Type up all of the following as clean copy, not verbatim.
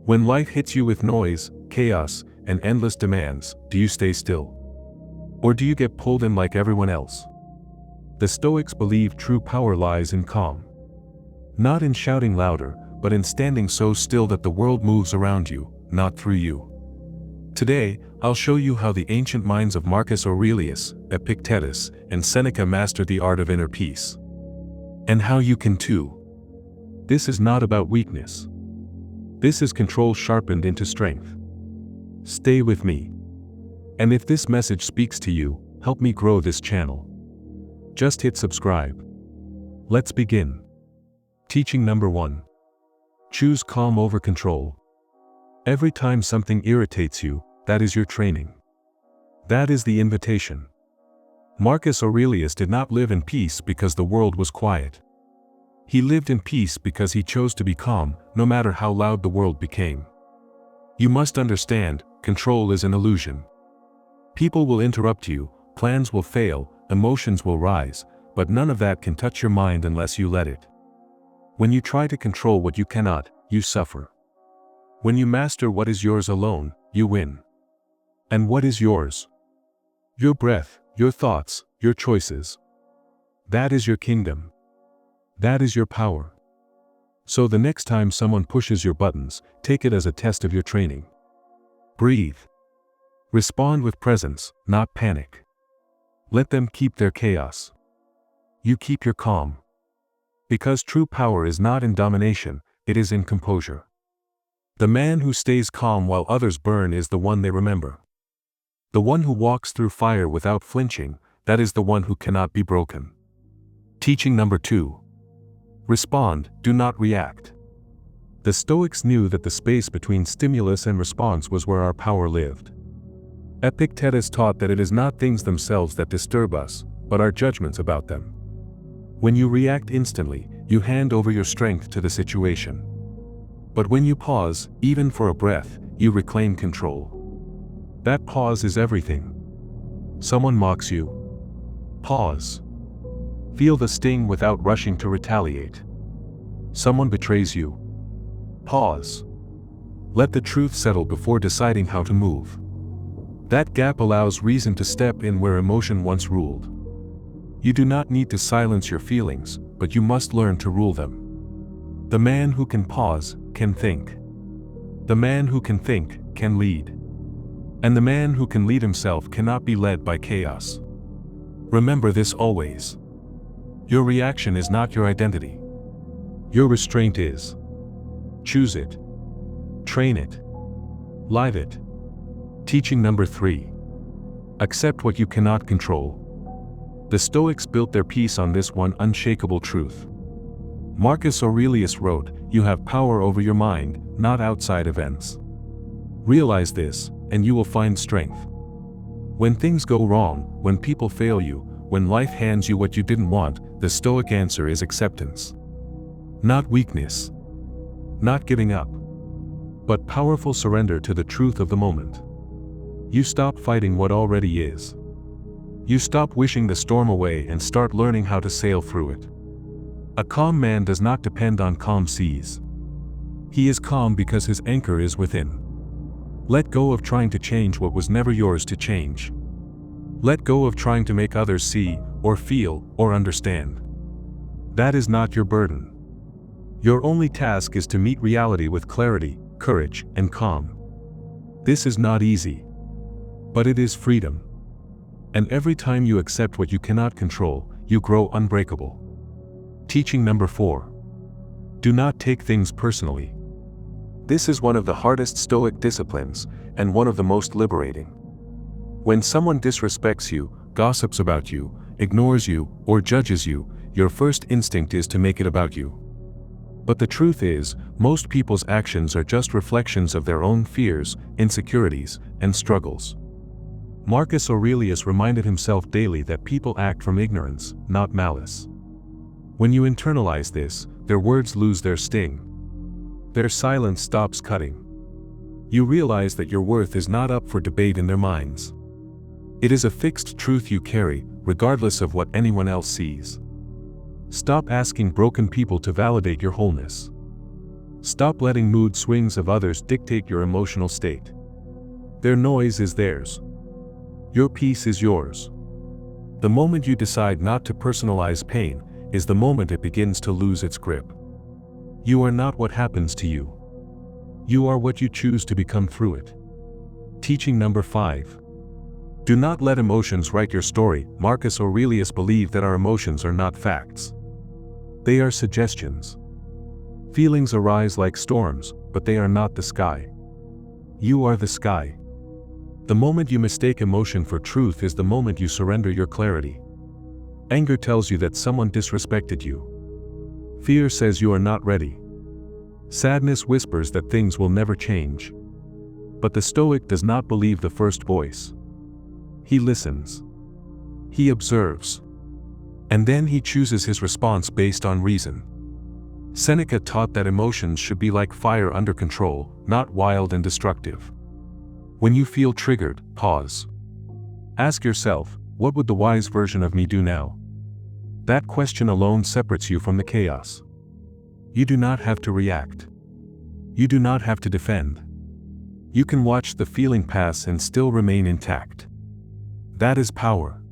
When life hits you with noise, chaos, and endless demands, do you stay still? Or do you get pulled in like everyone else? The Stoics believe true power lies in calm. Not in shouting louder, but in standing so still that the world moves around you, not through you. Today, I'll show you how the ancient minds of Marcus Aurelius, Epictetus, and Seneca mastered the art of inner peace. And how you can too. This is not about weakness. This is control sharpened into strength. Stay with me. And if this message speaks to you, help me grow this channel. Just hit subscribe. Let's begin. Teaching number 1. Choose calm over control. Every time something irritates you, that is your training. That is the invitation. Marcus Aurelius did not live in peace because the world was quiet. He lived in peace because he chose to be calm, no matter how loud the world became. You must understand, control is an illusion. People will interrupt you, plans will fail, emotions will rise, but none of that can touch your mind unless you let it. When you try to control what you cannot, you suffer. When you master what is yours alone, you win. And what is yours? Your breath, your thoughts, your choices. That is your kingdom. That is your power. So the next time someone pushes your buttons, take it as a test of your training. Breathe. Respond with presence, not panic. Let them keep their chaos. You keep your calm. Because true power is not in domination, it is in composure. The man who stays calm while others burn is the one they remember. The one who walks through fire without flinching, that is the one who cannot be broken. Teaching number 2. Respond, do not react. The Stoics knew that the space between stimulus and response was where our power lived. Epictetus taught that it is not things themselves that disturb us, but our judgments about them. When you react instantly, you hand over your strength to the situation. But when you pause, even for a breath, you reclaim control. That pause is everything. Someone mocks you. Pause. Feel the sting without rushing to retaliate. Someone betrays you. Pause. Let the truth settle before deciding how to move. That gap allows reason to step in where emotion once ruled. You do not need to silence your feelings, but you must learn to rule them. The man who can pause, can think. The man who can think, can lead. And the man who can lead himself cannot be led by chaos. Remember this always. Your reaction is not your identity. Your restraint is. Choose it. Train it. Live it. Teaching number 3. Accept what you cannot control. The Stoics built their peace on this one unshakable truth. Marcus Aurelius wrote, "You have power over your mind, not outside events." Realize this, and you will find strength. When things go wrong, when people fail you, when life hands you what you didn't want, the Stoic answer is acceptance. Not weakness. Not giving up. But powerful surrender to the truth of the moment. You stop fighting what already is. You stop wishing the storm away and start learning how to sail through it. A calm man does not depend on calm seas. He is calm because his anchor is within. Let go of trying to change what was never yours to change. Let go of trying to make others see, or feel, or understand. That is not your burden. Your only task is to meet reality with clarity, courage, and calm. This is not easy. But it is freedom. And every time you accept what you cannot control, you grow unbreakable. Teaching number 4. Do not take things personally. This is one of the hardest Stoic disciplines, and one of the most liberating. When someone disrespects you, gossips about you, ignores you, or judges you, your first instinct is to make it about you. But the truth is, most people's actions are just reflections of their own fears, insecurities, and struggles. Marcus Aurelius reminded himself daily that people act from ignorance, not malice. When you internalize this, their words lose their sting. Their silence stops cutting. You realize that your worth is not up for debate in their minds. It is a fixed truth you carry, regardless of what anyone else sees. Stop asking broken people to validate your wholeness. Stop letting mood swings of others dictate your emotional state. Their noise is theirs. Your peace is yours. The moment you decide not to personalize pain is the moment it begins to lose its grip. You are not what happens to you. You are what you choose to become through it. Teaching number 5. Do not let emotions write your story. Marcus Aurelius believed that our emotions are not facts. They are suggestions. Feelings arise like storms, but they are not the sky. You are the sky. The moment you mistake emotion for truth is the moment you surrender your clarity. Anger tells you that someone disrespected you. Fear says you are not ready. Sadness whispers that things will never change. But the Stoic does not believe the first voice. He listens. He observes. And then he chooses his response based on reason. Seneca taught that emotions should be like fire under control, not wild and destructive. When you feel triggered, pause. Ask yourself, what would the wise version of me do now? That question alone separates you from the chaos. You do not have to react. You do not have to defend. You can watch the feeling pass and still remain intact. That is power.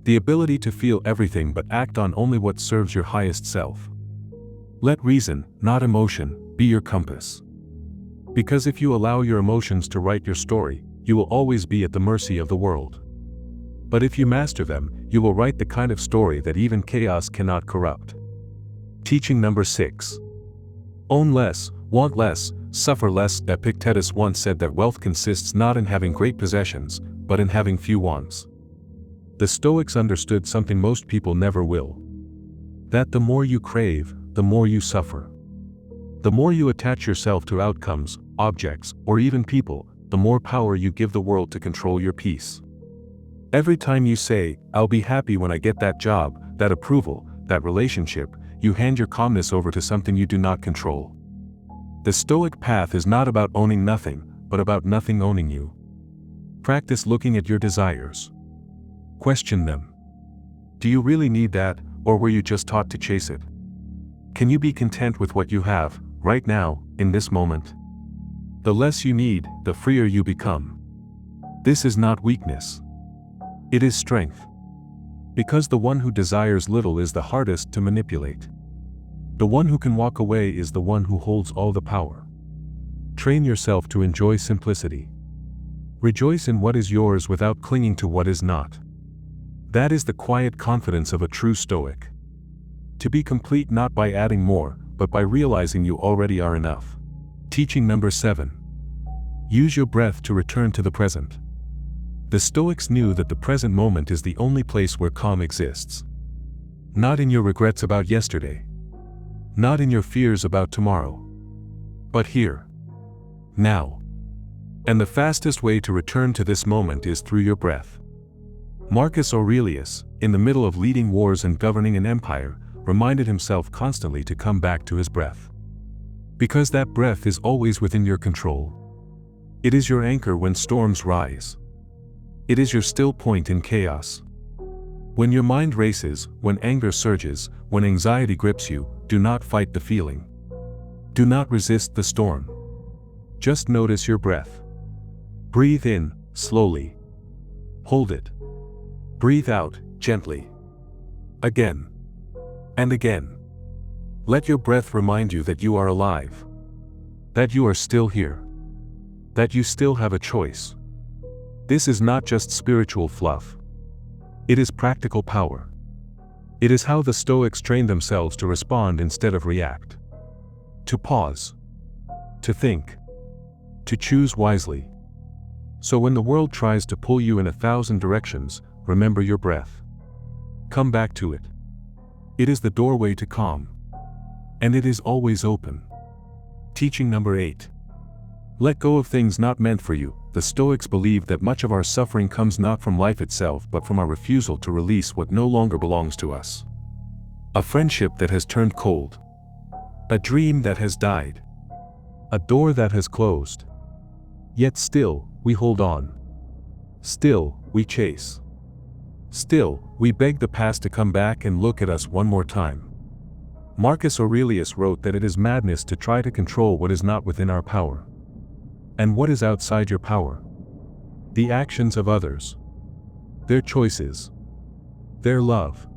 The ability to feel everything but act on only what serves your highest self. Let reason, not emotion, be your compass. Because if you allow your emotions to write your story, you will always be at the mercy of the world. But if you master them, you will write the kind of story that even chaos cannot corrupt. Teaching number 6. Own less, want less, suffer less. Epictetus once said that wealth consists not in having great possessions, but in having few wants. The Stoics understood something most people never will. That the more you crave, the more you suffer. The more you attach yourself to outcomes, objects, or even people, the more power you give the world to control your peace. Every time you say, "I'll be happy when I get that job, that approval, that relationship," you hand your calmness over to something you do not control. The Stoic path is not about owning nothing, but about nothing owning you. Practice looking at your desires. Question them. Do you really need that, or were you just taught to chase it? Can you be content with what you have, right now, in this moment? The less you need, the freer you become. This is not weakness. It is strength. Because the one who desires little is the hardest to manipulate. The one who can walk away is the one who holds all the power. Train yourself to enjoy simplicity. Rejoice in what is yours without clinging to what is not. That is the quiet confidence of a true Stoic. To be complete not by adding more, but by realizing you already are enough. Teaching number 7. Use your breath to return to the present. The Stoics knew that the present moment is the only place where calm exists. Not in your regrets about yesterday. Not in your fears about tomorrow. But here. Now. And the fastest way to return to this moment is through your breath. Marcus Aurelius, in the middle of leading wars and governing an empire, reminded himself constantly to come back to his breath. Because that breath is always within your control. It is your anchor when storms rise. It is your still point in chaos. When your mind races, when anger surges, when anxiety grips you, do not fight the feeling. Do not resist the storm. Just notice your breath. Breathe in, slowly. Hold it. Breathe out, gently. Again. And again. Let your breath remind you that you are alive. That you are still here. That you still have a choice. This is not just spiritual fluff. It is practical power. It is how the Stoics trained themselves to respond instead of react. To pause. To think. To choose wisely. So when the world tries to pull you in 1,000 directions, remember your breath. Come back to it. It is the doorway to calm. And it is always open. Teaching number 8. Let go of things not meant for you. The Stoics believed that much of our suffering comes not from life itself but from our refusal to release what no longer belongs to us. A friendship that has turned cold. A dream that has died. A door that has closed. Yet still, we hold on. Still, we chase. Still, we beg the past to come back and look at us one more time. Marcus Aurelius wrote that it is madness to try to control what is not within our power. And what is outside your power? The actions of others. Their choices. Their love.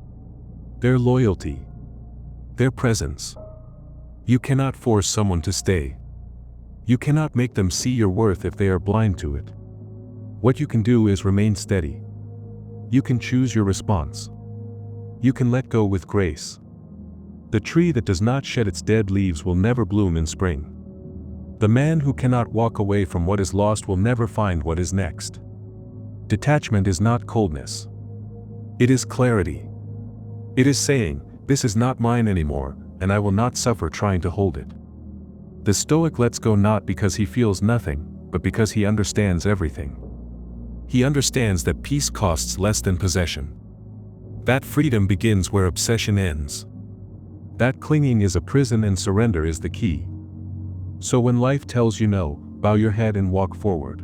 Their loyalty. Their presence. You cannot force someone to stay. You cannot make them see your worth if they are blind to it. What you can do is remain steady. You can choose your response. You can let go with grace. The tree that does not shed its dead leaves will never bloom in spring. The man who cannot walk away from what is lost will never find what is next. Detachment is not coldness. It is clarity. It is saying, "This is not mine anymore, and I will not suffer trying to hold it." The Stoic lets go not because he feels nothing, but because he understands everything. He understands that peace costs less than possession. That freedom begins where obsession ends. That clinging is a prison and surrender is the key. So when life tells you no, bow your head and walk forward.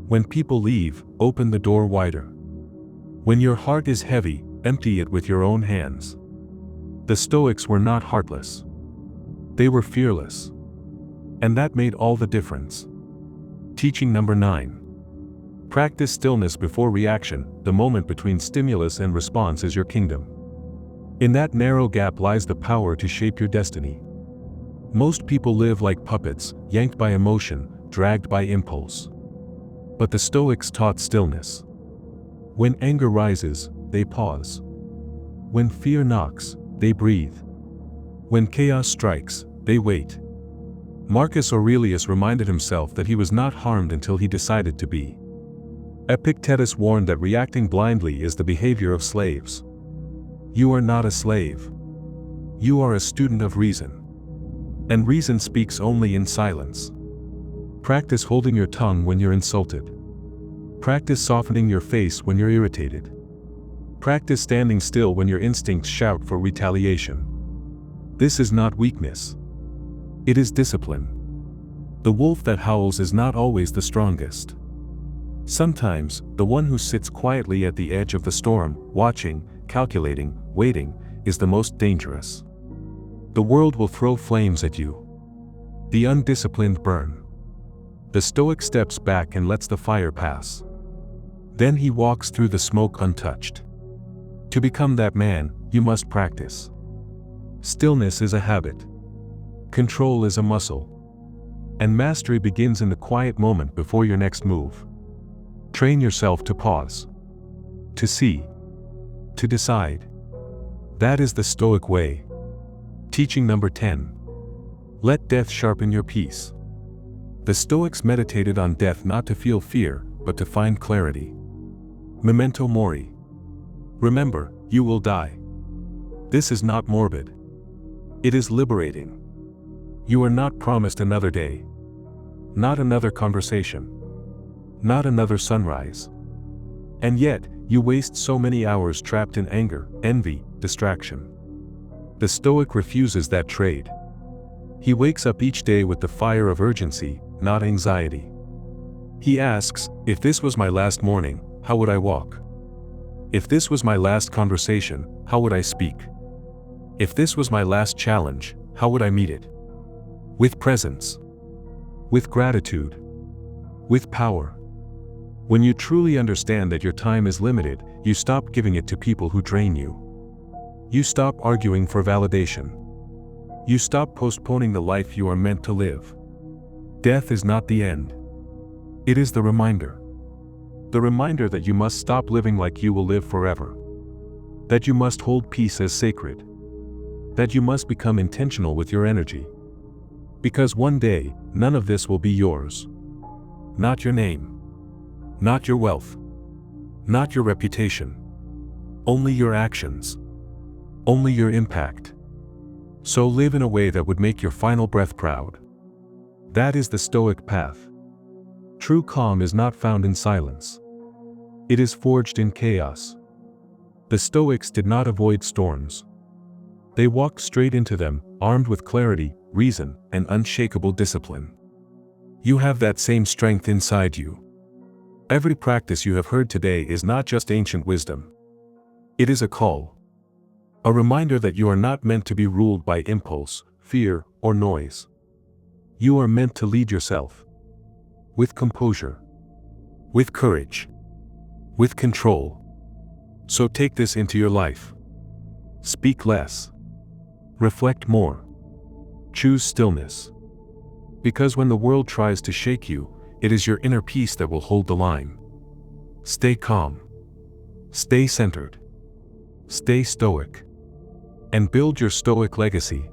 When people leave, open the door wider. When your heart is heavy, empty it with your own hands. The Stoics were not heartless. They were fearless. And that made all the difference. Teaching number 9. Practice stillness before reaction. The moment between stimulus and response is your kingdom. In that narrow gap lies the power to shape your destiny. Most people live like puppets, yanked by emotion, dragged by impulse. But the Stoics taught stillness. When anger rises, they pause. When fear knocks, they breathe. When chaos strikes, they wait. Marcus Aurelius reminded himself that he was not harmed until he decided to be. Epictetus warned that reacting blindly is the behavior of slaves. You are not a slave. You are a student of reason. And reason speaks only in silence. Practice holding your tongue when you're insulted. Practice softening your face when you're irritated. Practice standing still when your instincts shout for retaliation. This is not weakness. It is discipline. The wolf that howls is not always the strongest. Sometimes, the one who sits quietly at the edge of the storm, watching, calculating, waiting, is the most dangerous. The world will throw flames at you. The undisciplined burn. The Stoic steps back and lets the fire pass. Then he walks through the smoke untouched. To become that man, you must practice. Stillness is a habit. Control is a muscle. And mastery begins in the quiet moment before your next move. Train yourself to pause. To see. To decide. That is the Stoic way. Teaching number 10. Let death sharpen your peace. The Stoics meditated on death not to feel fear, but to find clarity. Memento mori. Remember, you will die. This is not morbid. It is liberating. You are not promised another day. Not another conversation. Not another sunrise. And yet, you waste so many hours trapped in anger, envy, distraction. The Stoic refuses that trade. He wakes up each day with the fire of urgency, not anxiety. He asks, if this was my last morning, how would I walk? If this was my last conversation, how would I speak? If this was my last challenge, how would I meet it? With presence. With gratitude. With power. When you truly understand that your time is limited, you stop giving it to people who drain you. You stop arguing for validation. You stop postponing the life you are meant to live. Death is not the end. It is the reminder. The reminder that you must stop living like you will live forever. That you must hold peace as sacred. That you must become intentional with your energy. Because one day, none of this will be yours. Not your name. Not your wealth. Not your reputation. Only your actions. Only your impact. So live in a way that would make your final breath proud. That is the Stoic path. True calm is not found in silence. It is forged in chaos. The Stoics did not avoid storms. They walked straight into them, armed with clarity, reason, and unshakable discipline. You have that same strength inside you. Every practice you have heard today is not just ancient wisdom. It is a call. A reminder that you are not meant to be ruled by impulse, fear, or noise. You are meant to lead yourself. With composure. With courage. With control. So take this into your life. Speak less. Reflect more. Choose stillness. Because when the world tries to shake you, it is your inner peace that will hold the line. Stay calm. Stay centered. Stay stoic. And build your stoic legacy.